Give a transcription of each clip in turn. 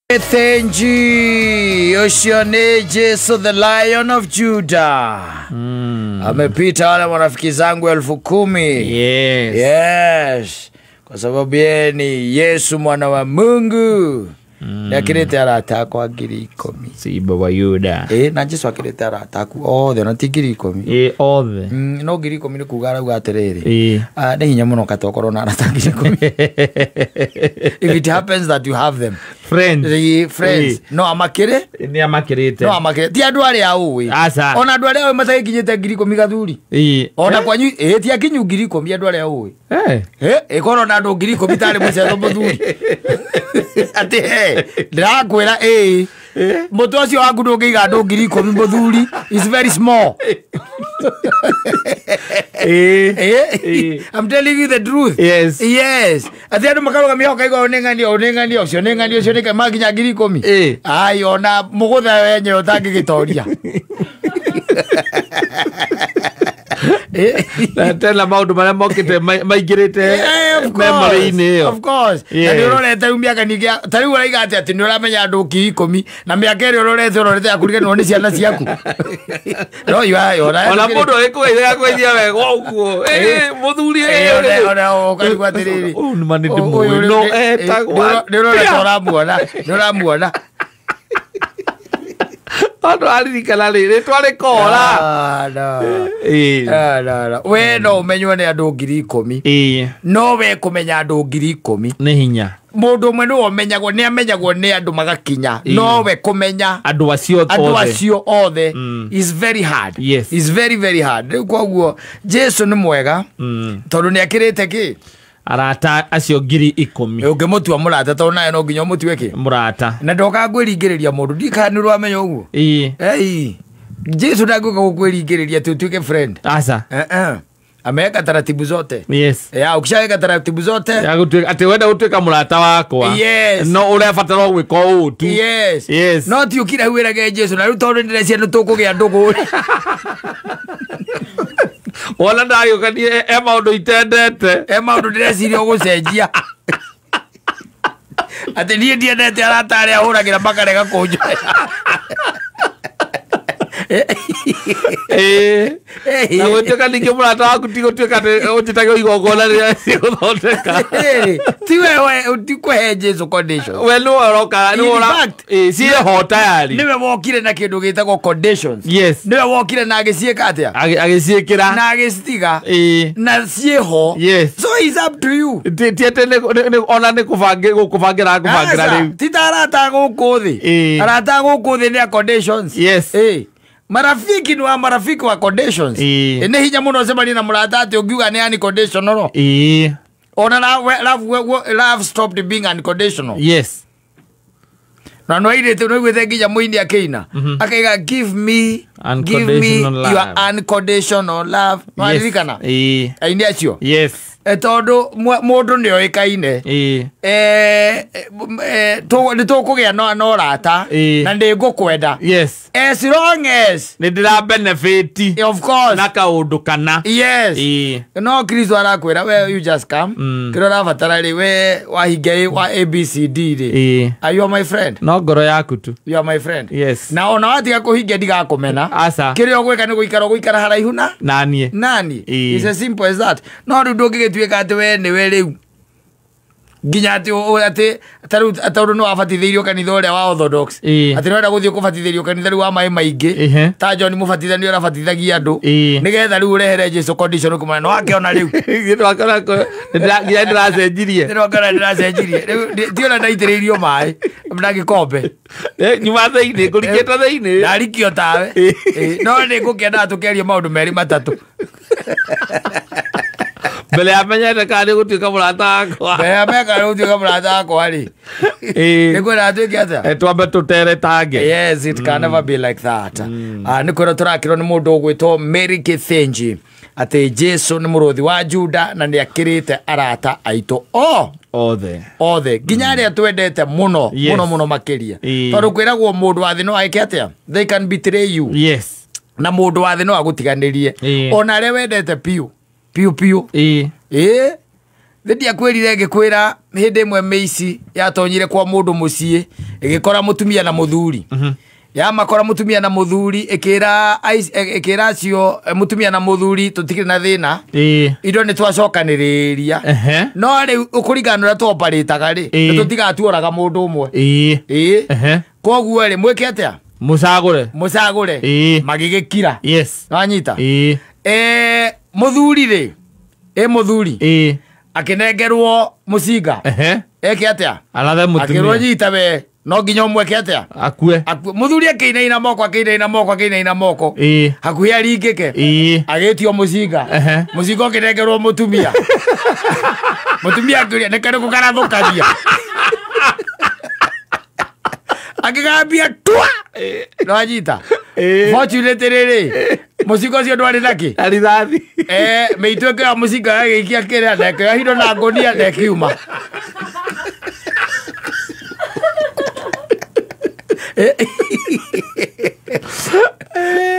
Thenji Oshone Jesu the Lion of Judah. Amepita wale marafiki zangu 10,000. Yes. Kwa sababu yeye ni Yesu mwana wa Mungu. Yakirete arata kwa 10,000. Si baba Yuda. Na Jesu akirete arata ku the na tigiri 10,000. Othe. No 10,000 ni kugara ugaterere. Ne hinya muno katokoro na arata 10,000. If it happens that you have them. Friends. No amakire? Ni amakirete. No amakire. Ti andu ari aui. Asa. Ona andu ari aui matakinyete 10,000 gathuri. Ona kwanyu ti akinyu 10,000 andu ari aui. Ikoro na andu 10,000 tare mucetho muthuri. Ati ndakwira mutu ucio waku ndungiiga andu 10,000 muthuri is very small. I'm telling you the truth. Yes. Ati andu makaruga mihoka igo onengani ucio nika maginya 10,000. Ai ona mugutha wenye utangigitoria. Tell maundu maria mokite maigirite memory-ini yo. Of course. Na ndirorete umiaka nigia tari uraiga ati ndiramenya andu 10,000 na miaka iri urorete akuriganwo ni ciana ciaku. No yora. Ona mundu ekuiga kwithia wega uguo. Muthuri ona ukarigwa atiriri. Ni manindi muno etagwa. Ndiramuona. Ando aririkana riri twari kora. No. We no umenywo ni andu 10,000. No we kumenya andu 10,000 ni hinya. Mundu mwe no umenyagwo ni amenyagwo ni andu magakinya. No we kumenya andu acio othe is very hard. Is very very hard. Kwaguo Jesu ni mwega. Tondu ni akirite ki arata acio 10,000. Ungimutua murata tondu naye no nginya mutue ki murata. Na ndoka ngwiringiriria mundu ndikanirwo amenya uguo. Jesu ndaguka gukwiriringiriria tutuke friend. Asa. Ameweka taratibu zote. Ukishaweka taratibu zote ati wenda utuika murata wakwa. No urebatara gwika uu tu. No ti ukira wirage Jesu na riu tondu ndirecia ni tukugia ndugu. Wala ndagukanie maundu itendete. Maundu ndireciria gucenjia. Ati nie ndiendete arata aria huragira makarega kunjoya. Na gutuika ningi murata waku ti gutuika ujitage igongona riria ciguthondeka. Ti wewe utikuhe Jesu condition. We no oroka no ora ciho tayari. Niwe wokire na kindu gitagwo conditions. Niwe wokire na agicieka atia agiciekira na agicitiga na ciho. So it's up to you. Tiete ona ni kubangira riu. Ti tarata guku thi. Arata guku thi ni conditions. Marafiki ni wa marafiki wa conditions. Ene hinya muno semani na murata ati ugiuga ni unconditional. Ona love stopped being unconditional. Na no irete no gwethe nginya muindi akina akaiga give me your unconditional love. Maririkana aini acio. Tondu mundu ni oikaine ni tukugia no rata na ndi ngukwenda as long as ni ndira benefit of course na kaundu kana. No Kristo arakwira we you just come kiro rabatara ri we wahinge wa ABCD ri are you my friend. No ngoro yaku tu you are my friend. Na ona watiga kuhinge ndigakumena kiro gwika ni guikara haraihu na nani. It's as simple as that. No ndu tuika ati we ni we riu nginya ati ataru no abatithirio kanitha uria wa Orthodox ati no guthio kubatithirio kanitha riu wa mai maingi ta John mubatithani ora batithagia andu nigetha riu urehere Jesu condition kuma no akiona riu gitu akona nginya ndiracenjirie ti ona ndaitiririo mai na gikombe nyuma thiini kurigita thiini ndarikio tawe no ni ngukenda tukerie maundu meri matatu. Bele amenyete kani gutuika murata wakwa. Bele ameka gutuika murata wakwa ri. Nikwenda atuike atia? Twambe tutere tange. It can never be like that. Nikwenda turakirwo ni mundu ugwitwo Mary Kithenji ati Jesu ni muruthi wa Juda na ni akirite arata aitu othe nginya aria twendete muno makiria. Tondu kwiragwo mundu wa thi no aike atia? They can betray you. Na mundu wa thi no agutiganirie. Ona aria wendete piu Thidi akwirire ngikwira hindi imwe meici yatonyire kwa mundu mucie igikora mutumia na muthuri ya makora mutumia na muthuri ikira acio mutumia na muthuri tutikire na thina indo ni twacokaniriria no ri ukuringana na twoparitaga ri tutigatuoraga mundu umwe koguo ri mwike atia musagure magigikira wanyita muthuri ri muthuri akinengerwo mucinga eke atia alathe mutumia akirwo nyita we no nginya mweke atia akue muthuri akiinaina moko hakuhi aringike agitio mucinga mucinga ukinengerwo mutumia mutumia akiria nekare kukarathukaria akigambia twa no anyita fortunate riri mucinga ucio ndwari naki arithathi meitweke ya mucinga agikia kiria ndeke hindo na ngonia ndekiuma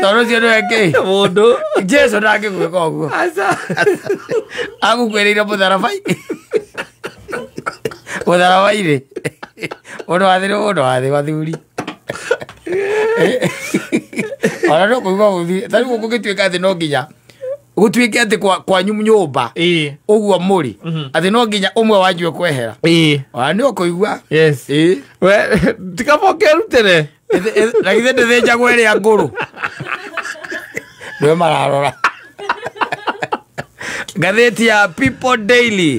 Toro cio ndweke mundu Jesu ndangigwika uguo agukwireire mutharabai mutharabai undu wathi wathuri ona no kuigua guthi tari guku gituika athi no nginya gutuike ati kwa nyumba uguo muri ati no nginya umwe wanjue kwehera ona no kuigua we tikaboke rutere lakini ndetheja gwere nguru ndio mararora ngatheti ya People Daily.